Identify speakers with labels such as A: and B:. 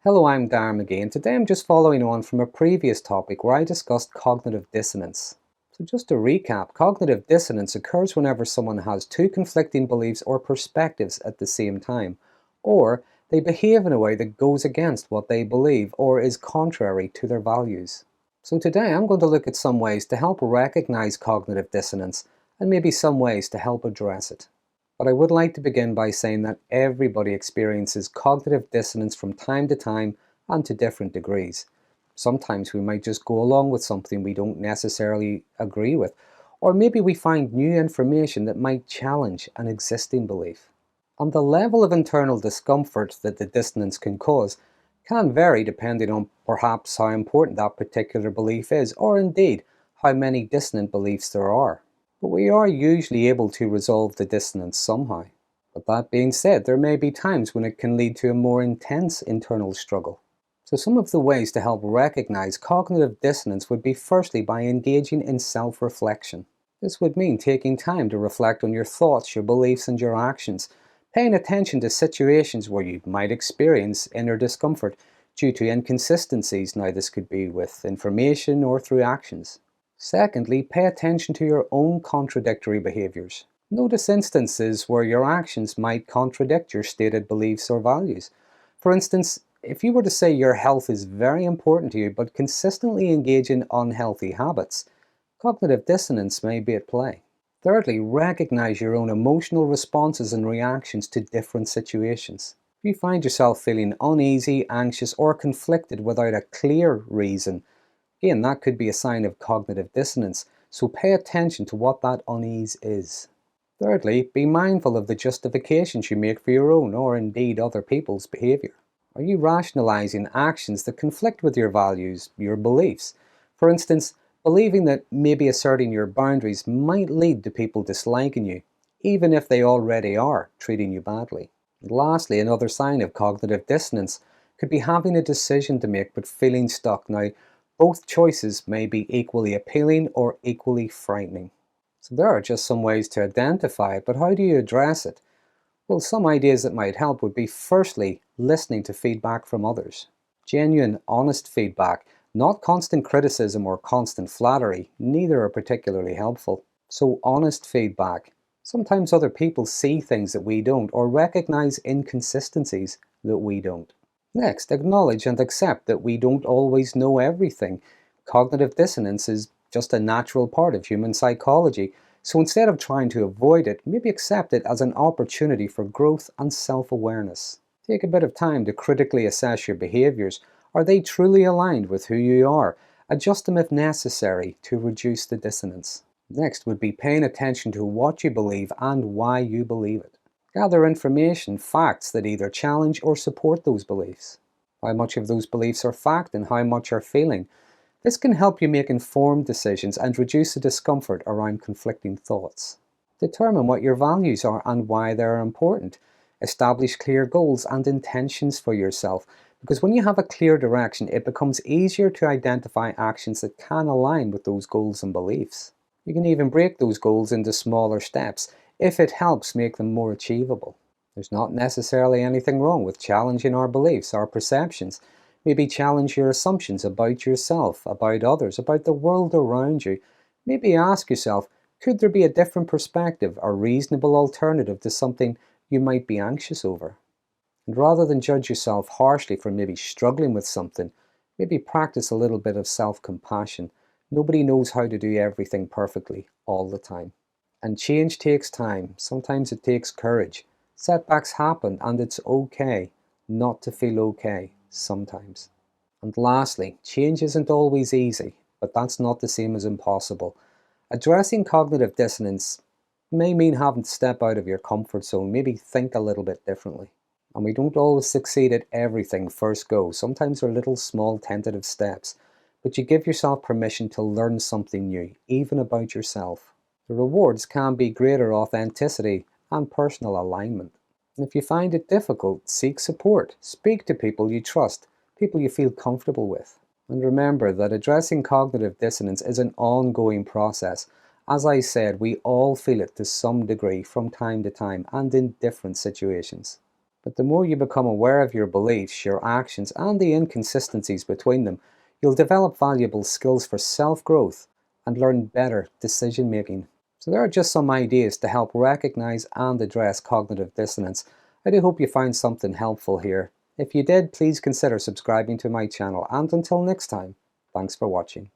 A: Hello, I'm Darren Magee, and today I'm just following on from a previous topic where I discussed cognitive dissonance. So just to recap, cognitive dissonance occurs whenever someone has two conflicting beliefs or perspectives at the same time, or they behave in a way that goes against what they believe or is contrary to their values. So today I'm going to look at some ways to help recognize cognitive dissonance and maybe some ways to help address it. But I would like to begin by saying that everybody experiences cognitive dissonance from time to time and to different degrees. Sometimes we might just go along with something we don't necessarily agree with, or maybe we find new information that might challenge an existing belief. And the level of internal discomfort that the dissonance can cause can vary depending on perhaps how important that particular belief is, or indeed how many dissonant beliefs there are. But we are usually able to resolve the dissonance somehow. But that being said, there may be times when it can lead to a more intense internal struggle. So some of the ways to help recognize cognitive dissonance would be firstly by engaging in self-reflection. This would mean taking time to reflect on your thoughts, your beliefs, and your actions, paying attention to situations where you might experience inner discomfort due to inconsistencies. Now this could be with information or through actions. Secondly, pay attention to your own contradictory behaviours. Notice instances where your actions might contradict your stated beliefs or values. For instance, if you were to say your health is very important to you but consistently engage in unhealthy habits, cognitive dissonance may be at play. Thirdly, recognize your own emotional responses and reactions to different situations. If you find yourself feeling uneasy, anxious, or conflicted without a clear reason, again, that could be a sign of cognitive dissonance, so pay attention to what that unease is. Thirdly, be mindful of the justifications you make for your own or indeed other people's behaviour. Are you rationalising actions that conflict with your values, your beliefs? For instance, believing that maybe asserting your boundaries might lead to people disliking you, even if they already are treating you badly. And lastly, another sign of cognitive dissonance could be having a decision to make but feeling stuck. Now, both choices may be equally appealing or equally frightening. So there are just some ways to identify it, but how do you address it? Well, some ideas that might help would be firstly, listening to feedback from others. Genuine, honest feedback, not constant criticism or constant flattery, neither are particularly helpful. So honest feedback. Sometimes other people see things that we don't or recognize inconsistencies that we don't. Next, acknowledge and accept that we don't always know everything. Cognitive dissonance is just a natural part of human psychology, so instead of trying to avoid it, maybe accept it as an opportunity for growth and self-awareness. Take a bit of time to critically assess your behaviours. Are they truly aligned with who you are? Adjust them if necessary to reduce the dissonance. Next would be paying attention to what you believe and why you believe it. Gather information, facts that either challenge or support those beliefs. How much of those beliefs are fact and how much are feeling. This can help you make informed decisions and reduce the discomfort around conflicting thoughts. Determine what your values are and why they are important. Establish clear goals and intentions for yourself, because when you have a clear direction, it becomes easier to identify actions that can align with those goals and beliefs. You can even break those goals into smaller steps if it helps make them more achievable. There's not necessarily anything wrong with challenging our beliefs, our perceptions. Maybe challenge your assumptions about yourself, about others, about the world around you. Maybe ask yourself, could there be a different perspective, a reasonable alternative to something you might be anxious over? And rather than judge yourself harshly for maybe struggling with something, maybe practice a little bit of self-compassion. Nobody knows how to do everything perfectly all the time. And change takes time. Sometimes it takes courage. Setbacks happen and it's okay not to feel okay sometimes. And lastly, change isn't always easy, but that's not the same as impossible. Addressing cognitive dissonance may mean having to step out of your comfort zone, maybe think a little bit differently. And we don't always succeed at everything first go. Sometimes they're little small tentative steps, but you give yourself permission to learn something new, even about yourself. The rewards can be greater authenticity and personal alignment. And if you find it difficult, seek support. Speak to people you trust, people you feel comfortable with. And remember that addressing cognitive dissonance is an ongoing process. As I said, we all feel it to some degree from time to time and in different situations. But the more you become aware of your beliefs, your actions, and the inconsistencies between them, you'll develop valuable skills for self-growth and learn better decision making. So there are just some ideas to help recognize and address cognitive dissonance. I do hope you found something helpful here. If you did, please consider subscribing to my channel, and until next time, thanks for watching.